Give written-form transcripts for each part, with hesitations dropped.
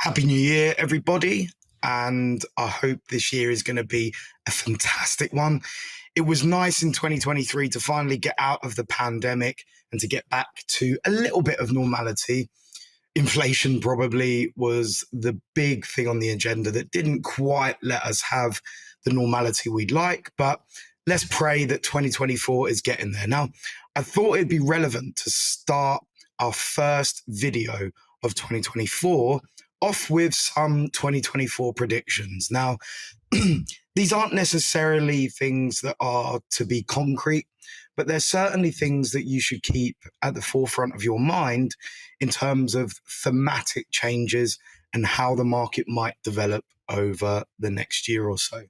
Happy New Year, everybody. And I hope this year is going to be a fantastic one. It was nice in 2023 to finally get out of the pandemic and to get back to a little bit of normality. Inflation probably was the big thing on the agenda that didn't quite let us have the normality we'd like, but let's pray that 2024 is getting there. Now, I thought it'd be relevant to start our first video of 2024 off with some 2024 predictions. Now, these aren't necessarily things that are to be concrete, but they're certainly things that you should keep at the forefront of your mind in terms of thematic changes and how the market might develop over the next year or so.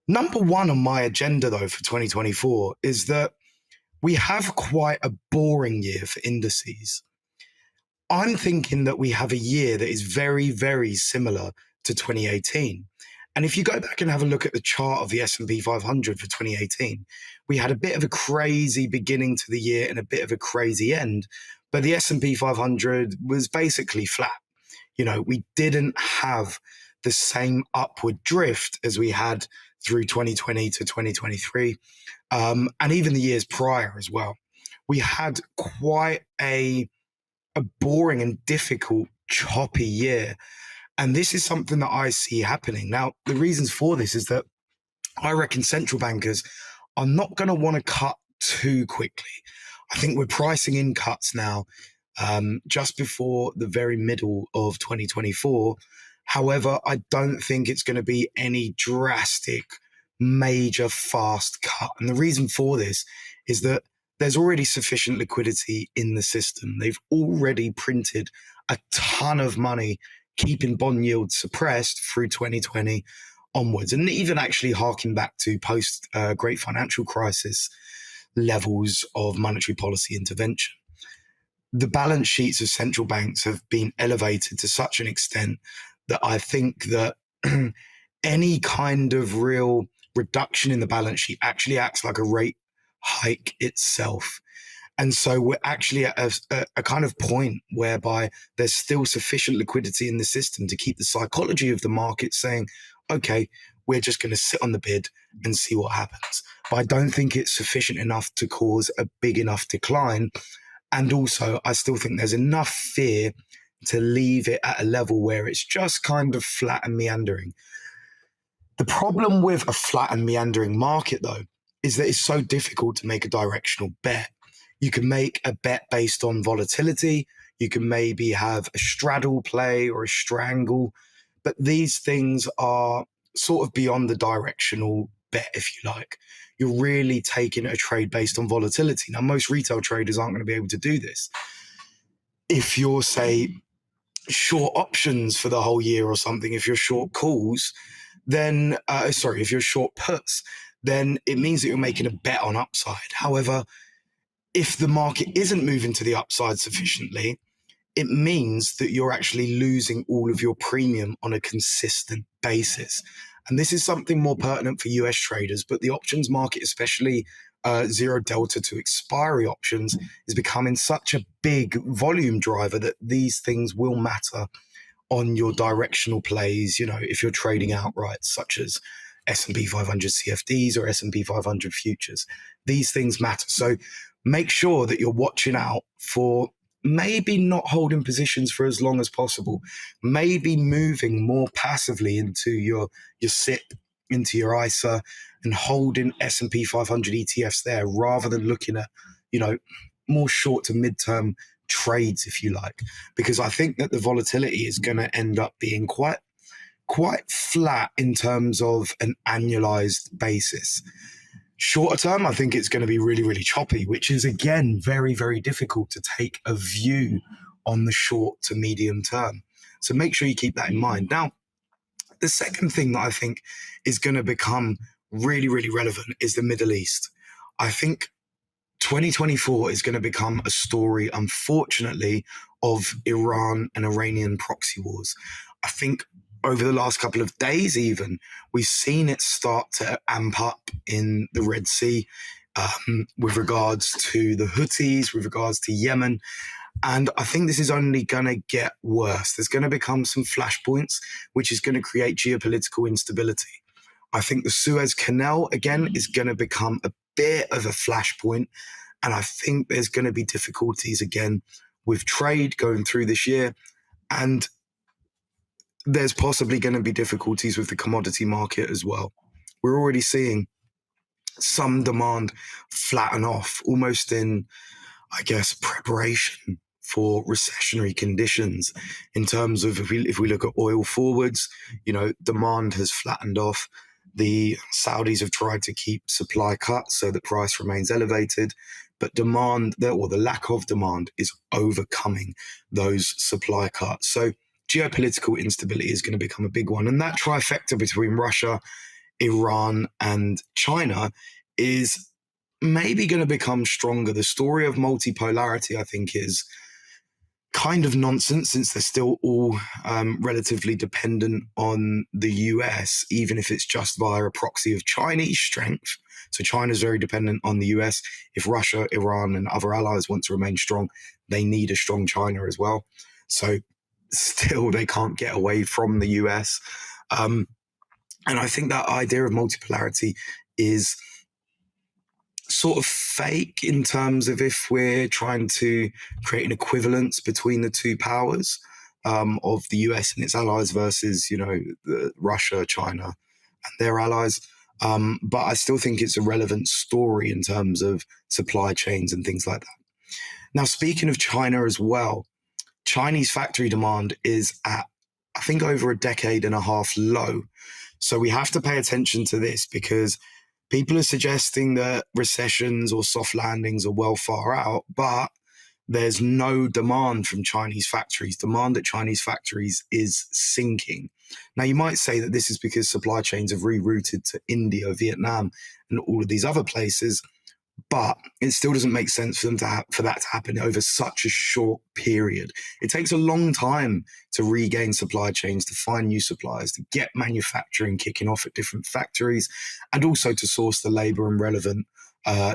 Number one on my agenda, though, for 2024 is that we have quite a boring year for indices. I'm thinking that we have a year that is very, very similar to 2018. And if you go back and have a look at the chart of the S&P 500 for 2018, we had a bit of a crazy beginning to the year and a bit of a crazy end. But the S&P 500 was basically flat. You know, we didn't have the same upward drift as we had through 2020 to 2023, and even the years prior as well. We had quite a boring and difficult, choppy year. And this is something that I see happening. Now, the reasons for this is that I reckon central bankers are not going to want to cut too quickly. I think we're pricing in cuts now just before the very middle of 2024. However, I don't think it's going to be any drastic, major, fast cut. And the reason for this is that there's already sufficient liquidity in the system. They've already printed a ton of money, keeping bond yields suppressed through 2020 onwards, and even actually harking back to post-Great Financial Crisis levels of monetary policy intervention. The balance sheets of central banks have been elevated to such an extent that I think that any kind of real reduction in the balance sheet actually acts like a rate hike itself. And so we're actually at a kind of point whereby there's still sufficient liquidity in the system to keep the psychology of the market saying, okay, we're just going to sit on the bid and see what happens. But I don't think it's sufficient enough to cause a big enough decline. And also, I still think there's enough fear to leave it at a level where it's just kind of flat and meandering. The problem with a flat and meandering market, though, is that it's so difficult to make a directional bet. You can make a bet based on volatility. You can maybe have a straddle play or a strangle, but these things are sort of beyond the directional bet, if you like. You're really taking a trade based on volatility. Now, most retail traders aren't going to be able to do this. If you're, say, short options for the whole year or something, if you're short calls, then, if you're short puts, then it means that you're making a bet on upside. However, if the market isn't moving to the upside sufficiently, it means that you're actually losing all of your premium on a consistent basis. And this is something more pertinent for US traders, but the options market, especially zero delta to expiry options, is becoming such a big volume driver that these things will matter on your directional plays, you know, if you're trading outright, such as S&P 500 CFDs or S&P 500 futures. These things matter. So make sure that you're watching out for maybe not holding positions for as long as possible, maybe moving more passively into your SIP, into your ISA, and holding S&P 500 ETFs there rather than looking at, you know, more short to midterm trades, if you like, because I think that the volatility is going to end up being quite flat in terms of an annualized basis. Shorter term, I think it's going to be really, really choppy, which is, again, very, very difficult to take a view on the short to medium term. So make sure you keep that in mind. Now, the second thing that I think is going to become really, really relevant is the Middle East. I think 2024 is going to become a story, unfortunately, of Iran and Iranian proxy wars. I think over the last couple of days even, we've seen it start to amp up in the Red Sea with regards to the Houthis, with regards to Yemen. And I think this is only going to get worse. There's going to become some flashpoints, which is going to create geopolitical instability. I think the Suez Canal, again, is going to become a bit of a flashpoint. And I think there's going to be difficulties again with trade going through this year. And there's possibly going to be difficulties with the commodity market as well. We're already seeing some demand flatten off, almost in, I guess, preparation for recessionary conditions. In terms of if we look at oil forwards, demand has flattened off. The Saudis have tried to keep supply cut so that price remains elevated, but demand, or the lack of demand, is overcoming those supply cuts. So geopolitical instability is going to become a big one. And that trifecta between Russia, Iran, and China is maybe going to become stronger. The story of multipolarity, I think, is kind of nonsense, since they're still all relatively dependent on the US, even if it's just via a proxy of Chinese strength. So China's very dependent on the US. If Russia, Iran, and other allies want to remain strong, they need a strong China as well. So still, they can't get away from the US. And I think that idea of multipolarity is sort of fake, in terms of if we're trying to create an equivalence between the two powers of the US and its allies versus, Russia, China, and their allies. But I still think it's a relevant story in terms of supply chains and things like that. Now, speaking of China as well, Chinese factory demand is at, I think, over a decade and a half low. So we have to pay attention to this, because people are suggesting that recessions or soft landings are well far out, but there's no demand from Chinese factories. Demand at Chinese factories is sinking. Now, you might say that this is because supply chains have rerouted to India, Vietnam, and all of these other places, but it still doesn't make sense for that to happen over such a short period. It takes a long time to regain supply chains, to find new suppliers, to get manufacturing kicking off at different factories, and also to source the labor and relevant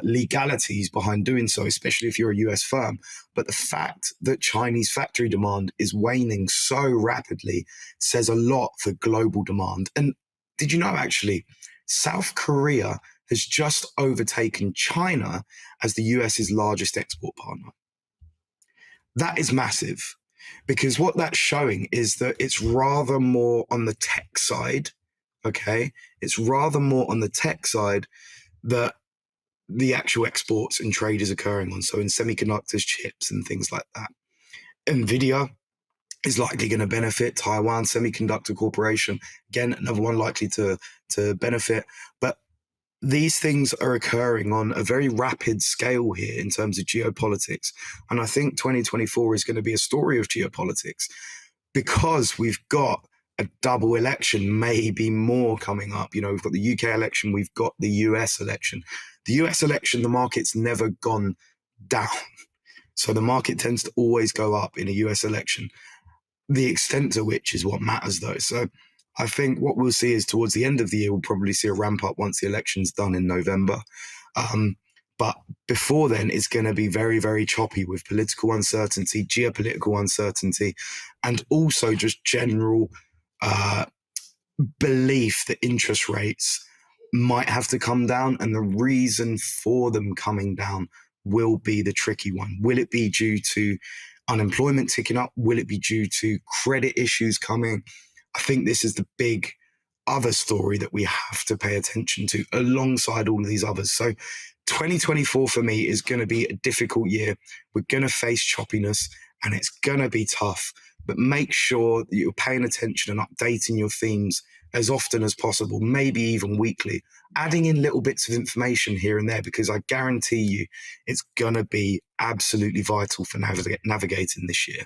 legalities behind doing so, especially if you're a US firm. But the fact that Chinese factory demand is waning so rapidly says a lot for global demand. And did you know, actually, South Korea has just overtaken China as the US's largest export partner? That is massive, because what that's showing is that it's rather more on the tech side, okay? It's rather more on the tech side that the actual exports and trade is occurring on. So in semiconductors, chips, and things like that. NVIDIA is likely going to benefit. Taiwan Semiconductor Corporation, again, another one likely to benefit. But these things are occurring on a very rapid scale here in terms of geopolitics. And I think 2024 is going to be a story of geopolitics, because we've got a double election, maybe more coming up. We've got the UK election, we've got the US election. The US election, the market's never gone down. So the market tends to always go up in a US election. The extent to which is what matters, though. So I think what we'll see is, towards the end of the year, we'll probably see a ramp up once the election's done in November. But before then, it's going to be very, very choppy, with political uncertainty, geopolitical uncertainty, and also just general belief that interest rates might have to come down. And the reason for them coming down will be the tricky one. Will it be due to unemployment ticking up? Will it be due to credit issues coming? I think this is the big other story that we have to pay attention to alongside all of these others. So 2024 for me is going to be a difficult year. We're going to face choppiness, and it's going to be tough, but make sure that you're paying attention and updating your themes as often as possible, maybe even weekly, adding in little bits of information here and there, because I guarantee you it's going to be absolutely vital for navigating this year.